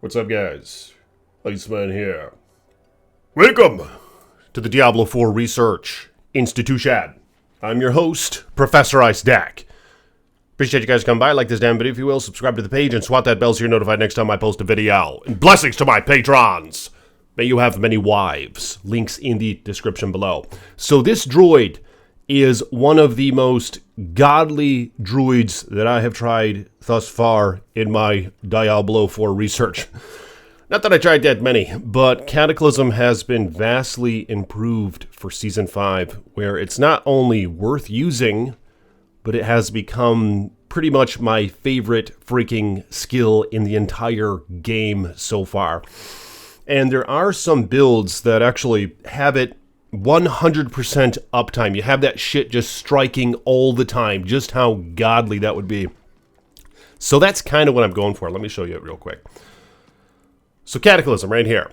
What's up, guys? Iceman here. Welcome to the Diablo 4 Research Institution. I'm your host, Professor Ice Dak. Appreciate you guys coming by. Like this damn video if you will. Subscribe to the page and swat that bell so you're notified next time I post a video. And blessings to my patrons. May you have many wives. Links in the description below. So this druid is one of the most godly druids that I have tried thus far in my Diablo 4 research. Not that I tried that many, but Cataclysm has been vastly improved for Season 5, where it's not only worth using, but it has become pretty much my favorite freaking skill in the entire game so far. And there are some builds that actually have it 100% uptime. You have that shit just striking all the time. Just how godly that would be. So that's kind of what I'm going for. Let me show you it real quick. So Cataclysm right here.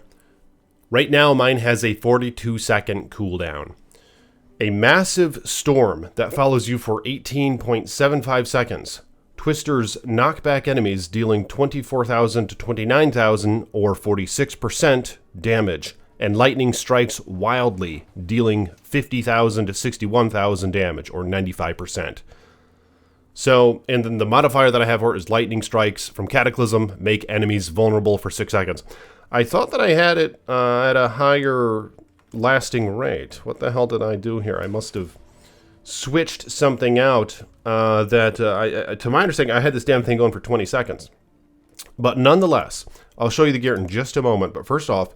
Right now mine has a 42-second cooldown. A massive storm that follows you for 18.75 seconds. Twisters knock back enemies dealing 24,000 to 29,000 or 46% damage. And lightning strikes wildly, dealing 50,000 to 61,000 damage, or 95%. So, and then the modifier that I have for it is lightning strikes from Cataclysm make enemies vulnerable for 6 seconds. I thought that I had it at a higher lasting rate. What the hell did I do here? I must have switched something out to my understanding, I had this damn thing going for 20 seconds. But nonetheless, I'll show you the gear in just a moment. But first off,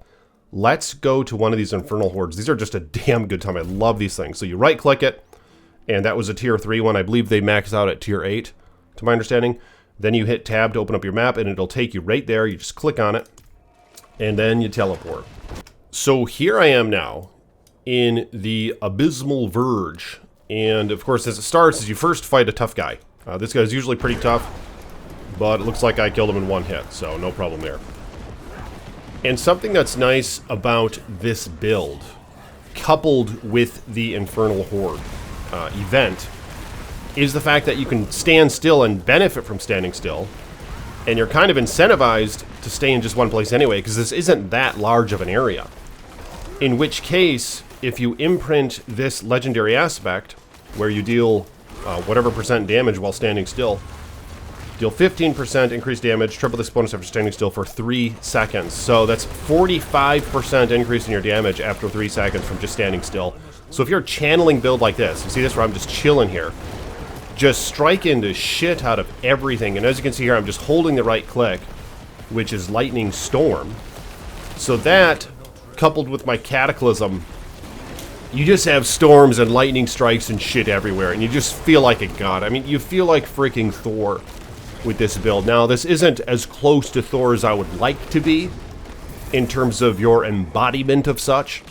let's go to one of these Infernal Hordes. These are just a damn good time. I love these things. So you right-click it, and that was a Tier 3 one. I believe they max out at Tier 8, to my understanding. Then you hit Tab to open up your map, and it'll take you right there. You just click on it, and then you teleport. So here I am now in the Abysmal Verge. And, of course, as it starts, is you first fight a tough guy. This guy's usually pretty tough, but it looks like I killed him in one hit, so no problem there. And something that's nice about this build, coupled with the Infernal Horde event, is the fact that you can stand still and benefit from standing still, and you're kind of incentivized to stay in just one place anyway, because this isn't that large of an area. In which case, if you imprint this legendary aspect, where you deal whatever percent damage while standing still, deal 15% increased damage, triple this bonus after standing still for 3 seconds. So that's 45% increase in your damage after 3 seconds from just standing still. So if you're a channeling build like this, you see this where I'm just chilling here, just strike into shit out of everything. And as you can see here, I'm just holding the right click, which is Lightning Storm. So that, coupled with my Cataclysm, you just have storms and lightning strikes and shit everywhere. And you just feel like a god. I mean, you feel like freaking Thor with this build. Now, this isn't as close to Thor as I would like to be in terms of your embodiment of such.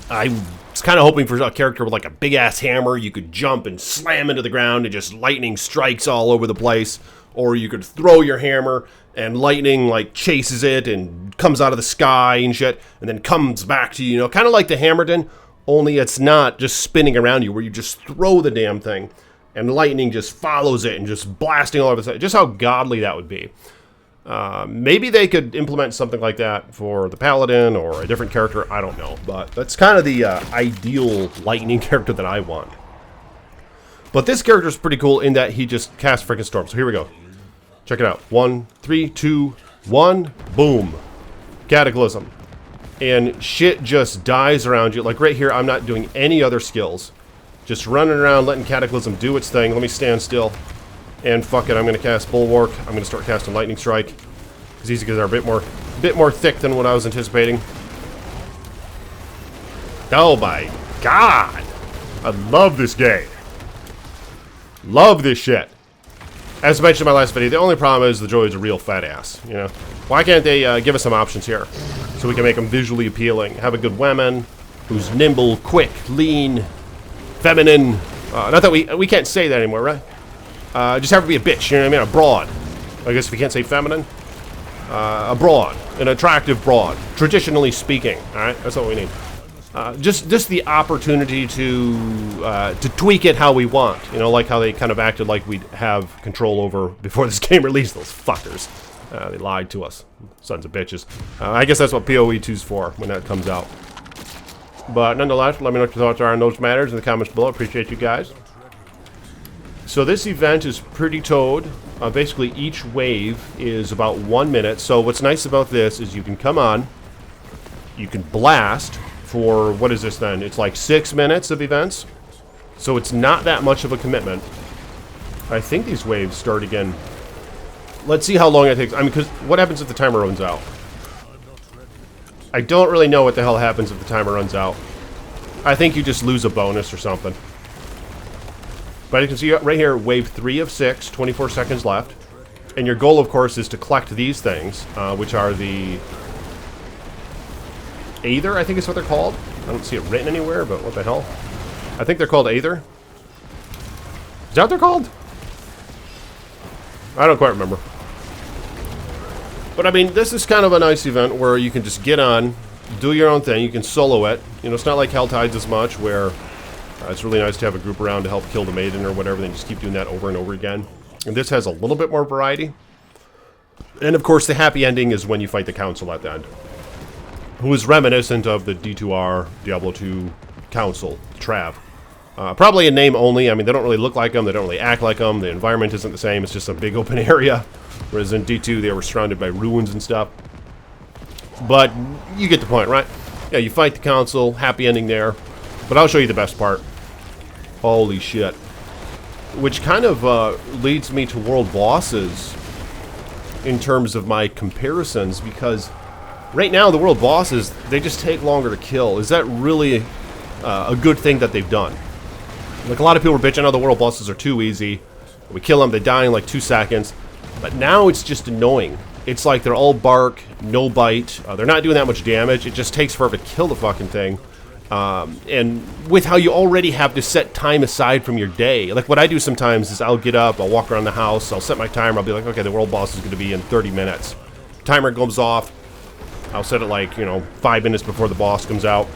I was kind of hoping for a character with like a big-ass hammer. You could jump and slam into the ground and just lightning strikes all over the place. Or you could throw your hammer and lightning like chases it and comes out of the sky and shit and then comes back to you, you know, kind of like the Hammerton, only it's not just spinning around you where you just throw the damn thing and lightning just follows it and just blasting all over the side. Just how godly that would be. Maybe they could implement something like that for the Paladin or a different character. I don't know. But that's kind of the ideal lightning character that I want. But this character is pretty cool in that he just casts freaking storm. So here we go. Check it out. 1, 3, 2, 1. Boom. Cataclysm. And shit just dies around you. Like right here, I'm not doing any other skills. Just running around, letting Cataclysm do its thing. Let me stand still. And fuck it, I'm going to cast Bulwark. I'm going to start casting Lightning Strike. Because these guys are a bit more thick than what I was anticipating. Oh my god! I love this game. Love this shit. As I mentioned in my last video, the only problem is the droid's a real fat ass. You know, why can't they give us some options here so we can make them visually appealing? Have a good woman who's nimble, quick, lean, feminine. Not that we can't say that anymore, right? Just have her be a bitch. You know what I mean? A broad. I guess if we can't say feminine, a broad, an attractive broad, traditionally speaking. All right, that's what we need. Just the opportunity to tweak it how we want. You know, like how they kind of acted like we'd have control over before this game released. Those fuckers. They lied to us. Sons of bitches. I guess that's what PoE 2's for when that comes out. But nonetheless, let me know what your thoughts are on those matters in the comments below. Appreciate you guys. So this event is pretty towed. Basically, each wave is about 1 minute. So what's nice about this is you can come on, you can blast for, what is this then? It's like 6 minutes of events. So it's not that much of a commitment. I think these waves start again. Let's see how long it takes. I mean, because what happens if the timer runs out? I don't really know what the hell happens if the timer runs out. I think you just lose a bonus or something. But you can see right here, wave 3 of 6, 24 seconds left. And your goal, of course, is to collect these things, which are the Aether, I think is what they're called. I don't see it written anywhere, but what the hell? I think they're called Aether. Is that what they're called? I don't quite remember. But I mean, this is kind of a nice event where you can just get on, do your own thing. You can solo it. You know, it's not like Helltides as much, where it's really nice to have a group around to help kill the maiden or whatever. Then just keep doing that over and over again. And this has a little bit more variety. And of course, the happy ending is when you fight the Council at the end, who is reminiscent of the D2R Diablo 2 Council, Trav. Probably a name only. I mean, they don't really look like them. They don't really act like them. The environment isn't the same. It's just a big open area. Whereas in D2, they were surrounded by ruins and stuff. But you get the point, right? Yeah, you fight the Council. Happy ending there. But I'll show you the best part. Holy shit. Which kind of leads me to world bosses in terms of my comparisons. Because right now, the world bosses, they just take longer to kill. Is that really a good thing that they've done? Like, a lot of people were bitching, oh, the world bosses are too easy. We kill them, they die in like 2 seconds. But now it's just annoying. It's like they're all bark, no bite. They're not doing that much damage. It just takes forever to kill the fucking thing. And with how you already have to set time aside from your day. Like, what I do sometimes is I'll get up, I'll walk around the house, I'll set my timer, I'll be like, okay, the world boss is going to be in 30 minutes. Timer goes off. I'll set it like, 5 minutes before the boss comes out.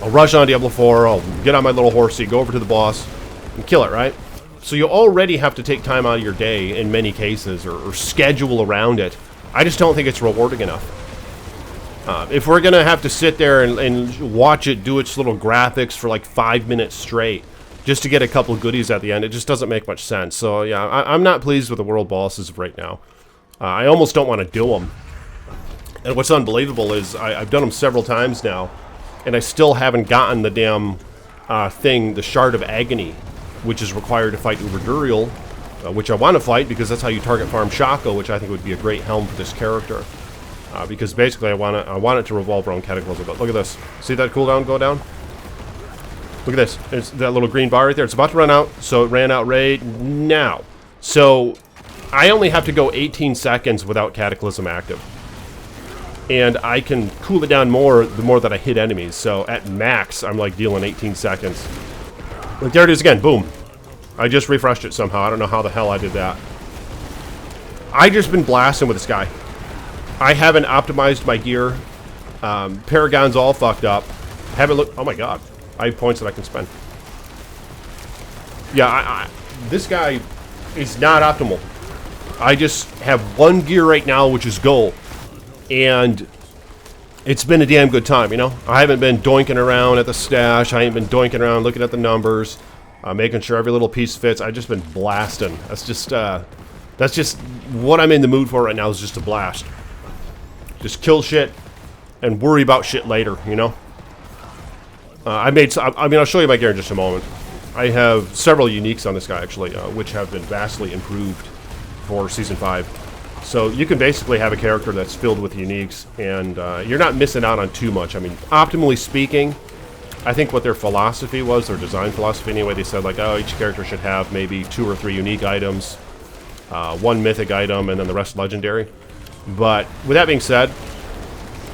I'll rush on Diablo 4, I'll get on my little horsey, go over to the boss, and kill it, right? So you already have to take time out of your day in many cases, or schedule around it. I just don't think it's rewarding enough. If we're going to have to sit there and watch it do its little graphics for like 5 minutes straight, just to get a couple goodies at the end, it just doesn't make much sense. So yeah, I'm not pleased with the world bosses right now. I almost don't want to do them. And what's unbelievable is I've done them several times now, and I still haven't gotten the damn thing, the Shard of Agony, which is required to fight Uberduriel, which I want to fight because that's how you target farm Shaco, which I think would be a great helm for this character. Because basically I want it to revolve around Cataclysm. But look at this. See that cooldown go down? Look at this. It's that little green bar right there. It's about to run out, so it ran out right now. So I only have to go 18 seconds without Cataclysm active. And I can cool it down more the more that I hit enemies. So at max, I'm like dealing 18 seconds. Like, there it is again. Boom. I just refreshed it somehow. I don't know how the hell I did that. I just been blasting with this guy. I haven't optimized my gear. Paragon's all fucked up. Haven't looked. Oh my god. I have points that I can spend. Yeah, this guy is not optimal. I just have one gear right now, which is gold. And it's been a damn good time, I haven't been doinking around at the stash. I ain't been doinking around looking at the numbers, making sure every little piece fits. I've just been blasting. That's just what I'm in the mood for right now, is just a blast. Just kill shit and worry about shit later, I'll show you my gear in just a moment. I have several uniques on this guy, actually, which have been vastly improved for Season 5. So you can basically have a character that's filled with uniques, and you're not missing out on too much. I mean, optimally speaking, I think what their philosophy was, their design philosophy anyway, they said like, oh, each character should have maybe 2 or 3 unique items, 1 mythic item, and then the rest legendary. But with that being said,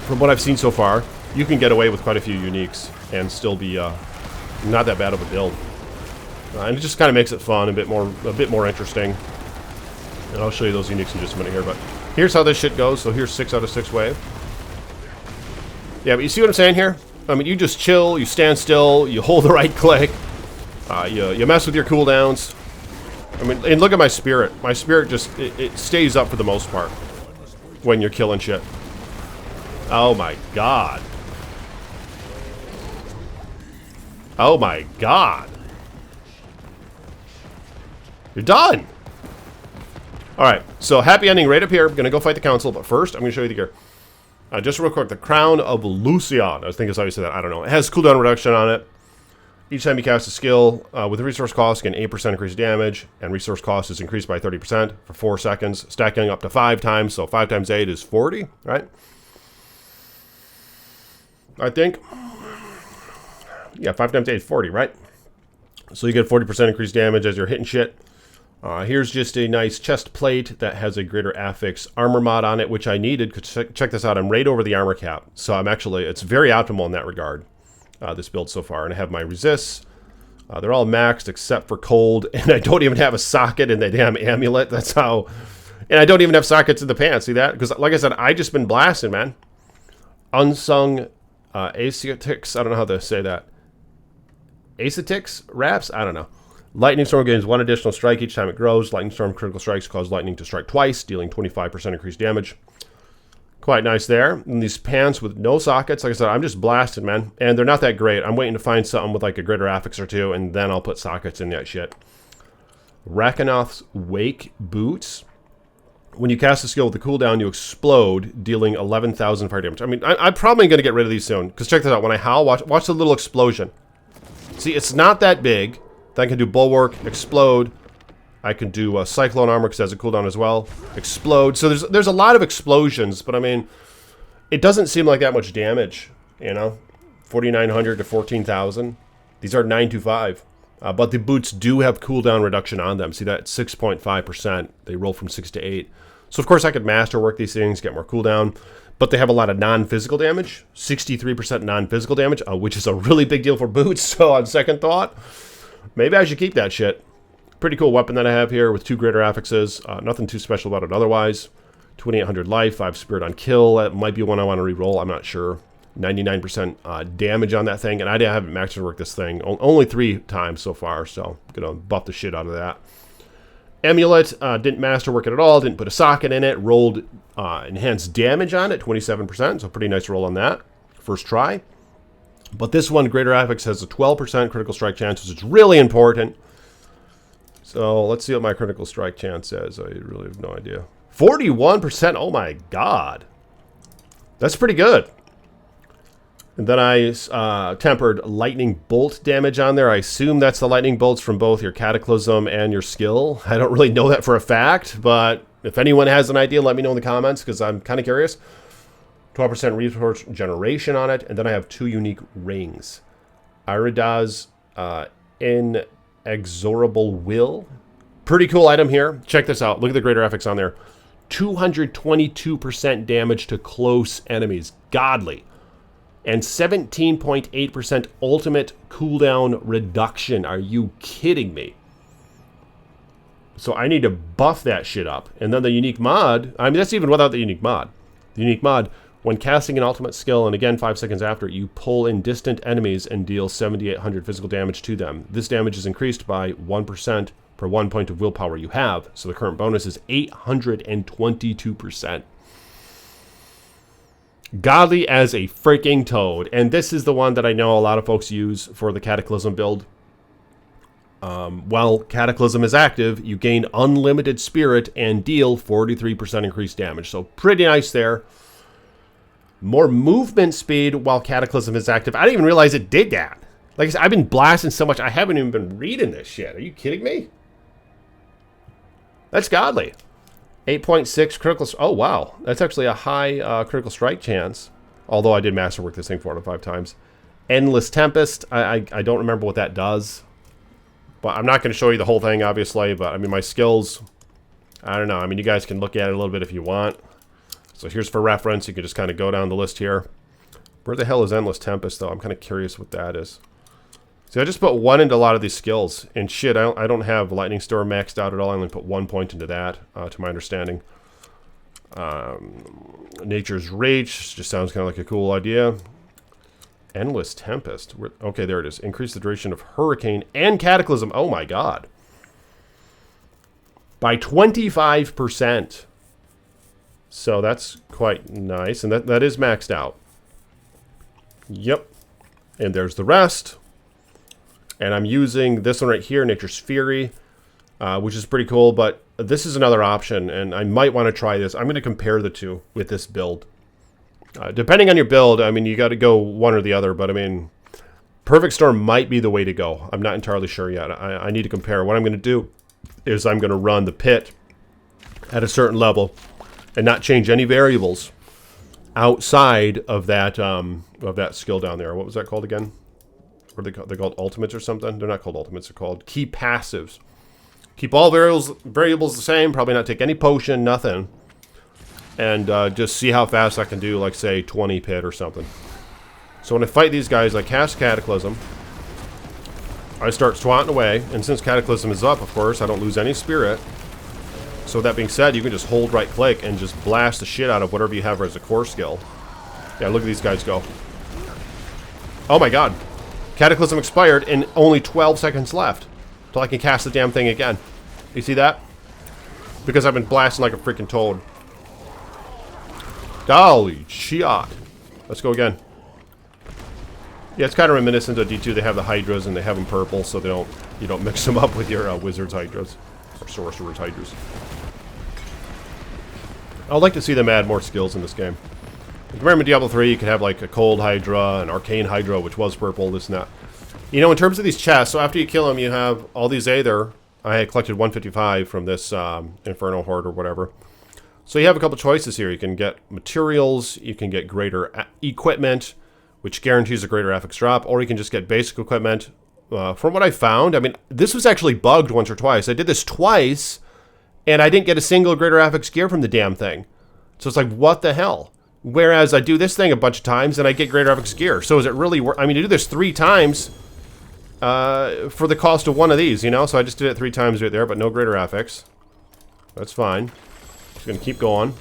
from what I've seen so far, you can get away with quite a few uniques and still be not that bad of a build. And it just kind of makes it fun, a bit more interesting. And I'll show you those uniques in just a minute here, but here's how this shit goes. So here's 6 out of 6 wave. Yeah, but you see what I'm saying here? I mean, you just chill, you stand still, you hold the right click, you mess with your cooldowns, I mean, and look at my spirit. My spirit just, it stays up for the most part when you're killing shit. Oh my god. Oh my god. You're done. Alright, so happy ending right up here. I'm going to go fight the council, but first I'm going to show you the gear. Just real quick, the Crown of Lucian. I think that's how you say that. I don't know. It has cooldown reduction on it. Each time you cast a skill with a resource cost, you get 8% increased damage, and resource cost is increased by 30% for 4 seconds, stacking up to 5 times, so 5 times 8 is 40, right? I think. Yeah, 5 times 8 is 40, right? So you get 40% increased damage as you're hitting shit. Here's just a nice chest plate that has a greater affix armor mod on it, which I needed. Check this out. I'm right over the armor cap. So I'm actually, it's very optimal in that regard, this build so far. And I have my resists. They're all maxed except for cold. And I don't even have a socket in the damn amulet. That's how... And I don't even have sockets in the pants. See that? Because like I said, I just been blasting, man. Unsung Asiatics. I don't know how to say that. Asiatics? Wraps? I don't know. Lightning Storm gains 1 additional strike each time it grows. Lightning Storm critical strikes cause lightning to strike twice, dealing 25% increased damage. Quite nice there. And these pants with no sockets, like I said, I'm just blasted, man. And they're not that great. I'm waiting to find something with like a greater affix or two, and then I'll put sockets in that shit. Rakanoth's Wake Boots. When you cast a skill with a cooldown, you explode, dealing 11,000 fire damage. I mean, I'm probably going to get rid of these soon. Because check this out. When I howl, watch the little explosion. See, it's not that big. Then I can do Bulwark, Explode. I can do Cyclone Armor because it has a cooldown as well. Explode. So there's a lot of explosions, but I mean, it doesn't seem like that much damage, you know? 4,900 to 14,000. These are 925. But the boots do have cooldown reduction on them. See that? 6.5%. They roll from 6 to 8. So of course I could masterwork these things, get more cooldown. But they have a lot of non-physical damage. 63% non-physical damage, which is a really big deal for boots. So on second thought... maybe I should keep that shit. Pretty cool weapon that I have here with 2 greater affixes. Nothing too special about it otherwise. 2,800 life, 5 spirit on kill. That might be one I want to re-roll. I'm not sure. 99% damage on that thing. And I haven't masterworked this thing. Only 3 times so far. So I'm going to buff the shit out of that. Amulet. Didn't masterwork it at all. Didn't put a socket in it. Rolled enhanced damage on it. 27%. So pretty nice roll on that. First try. But this one, Greater Affix, has a 12% critical strike chance, which is really important. So let's see what my critical strike chance is. I really have no idea. 41%. Oh my god. That's pretty good. And then I tempered lightning bolt damage on there. I assume that's the lightning bolts from both your Cataclysm and your skill. I don't really know that for a fact, but if anyone has an idea, let me know in the comments because I'm kind of curious. 12% resource generation on it, and then I have 2 unique rings. Irida's Inexorable Will. Pretty cool item here. Check this out. Look at the greater affix on there. 222% damage to close enemies. Godly. And 17.8% ultimate cooldown reduction. Are you kidding me? So I need to buff that shit up. And then the unique mod, I mean, that's even without the unique mod. The unique mod, when casting an ultimate skill, and again 5 seconds after, you pull in distant enemies and deal 7,800 physical damage to them. This damage is increased by 1% per 1 point of willpower you have. So the current bonus is 822%. Godly as a freaking toad. And this is the one that I know a lot of folks use for the Cataclysm build. While Cataclysm is active, you gain unlimited spirit and deal 43% increased damage. So pretty nice there. More movement speed while Cataclysm is active. I didn't even realize it did that. Like I said, I've been blasting so much, I haven't even been reading this shit. Are you kidding me? That's godly. 8.6 critical... oh, wow. That's actually a high critical strike chance. Although I did masterwork this thing 4 out of 5 times. Endless Tempest. I don't remember what that does. But I'm not going to show you the whole thing, obviously. But, I mean, my skills... I don't know. I mean, you guys can look at it a little bit if you want. So here's for reference. You can just kind of go down the list here. Where the hell is Endless Tempest, though? I'm kind of curious what that is. See, I just put 1 into a lot of these skills. And shit, I don't have Lightning Storm maxed out at all. I only put 1 point into that, to my understanding. Nature's Reach. Just sounds kind of like a cool idea. Endless Tempest. Okay, there it is. Increase the duration of Hurricane and Cataclysm. Oh my god. by 25%. So that's quite nice. And that is maxed out. Yep. And there's the rest. And I'm using this one right here, Nature's Fury, which is pretty cool. But this is another option, and I might want to try this. I'm going to compare the two with this build. Depending on your build, I mean, you got to go one or the other. But, I mean, Perfect Storm might be the way to go. I'm not entirely sure yet. I need to compare. What I'm going to do is I'm going to run the pit at a certain level and not change any variables outside of that skill down there. What was that called again? What are they called? They're called ultimates or something? They're not called ultimates. They're called key passives. Keep all variables the same. Probably not take any potion, nothing. And just see how fast I can do, like, say, 20 pit or something. So when I fight these guys, I cast Cataclysm. I start swatting away. And since Cataclysm is up, of course, I don't lose any spirit. So with that being said, you can just hold right-click and just blast the shit out of whatever you have as a core skill. Yeah, look at these guys go. Oh my god. Cataclysm expired and only 12 seconds left till I can cast the damn thing again. You see that? Because I've been blasting like a freaking toad. Golly shit. Let's go again. Yeah, it's kind of reminiscent of D2. They have the Hydras and they have them purple, so you don't mix them up with your Wizard's Hydras or Sorcerer's Hydras. I'd like to see them add more skills in this game. Remember in Diablo 3, you could have like a Cold Hydra, an Arcane Hydra, which was purple, this and that. You know, in terms of these chests, so after you kill them, you have all these Aether. I had collected 155 from this Inferno Horde or whatever. So you have a couple choices here. You can get materials, you can get greater equipment, which guarantees a greater affix drop, or you can just get basic equipment. From what I found, I mean, this was actually bugged once or twice. I did this twice, and I didn't get a single greater affix gear from the damn thing. So it's like, what the hell? Whereas I do this thing a bunch of times, and I get greater affix gear. So is it really worth? I mean, to do this 3 times for the cost of one of these, you know? So I just did it 3 times right there, but no greater affix. That's fine. Just going to keep going.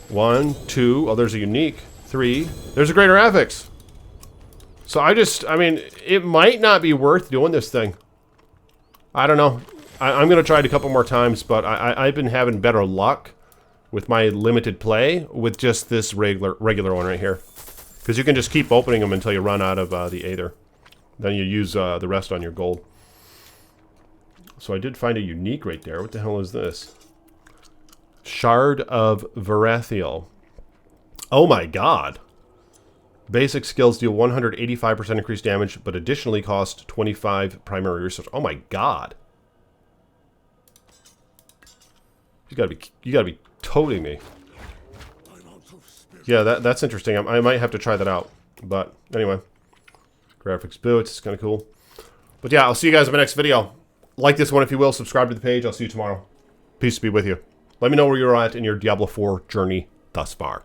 1, 2. Oh, there's a unique. 3. There's a greater affix. So I mean, it might not be worth doing this thing. I don't know. I'm going to try it a couple more times, but I've been having better luck with my limited play with just this regular one right here. Because you can just keep opening them until you run out of the Aether. Then you use the rest on your gold. So I did find a unique right there. What the hell is this? Shard of Varathiel. Oh my god. Basic skills deal 185% increased damage, but additionally cost 25 primary resource. Oh my god. You gotta be toting me. Yeah, that's interesting. I might have to try that out. But anyway. Graphics boots, it's kind of cool. But yeah, I'll see you guys in my next video. Like this one if you will. Subscribe to the page. I'll see you tomorrow. Peace be with you. Let me know where you're at in your Diablo 4 journey thus far.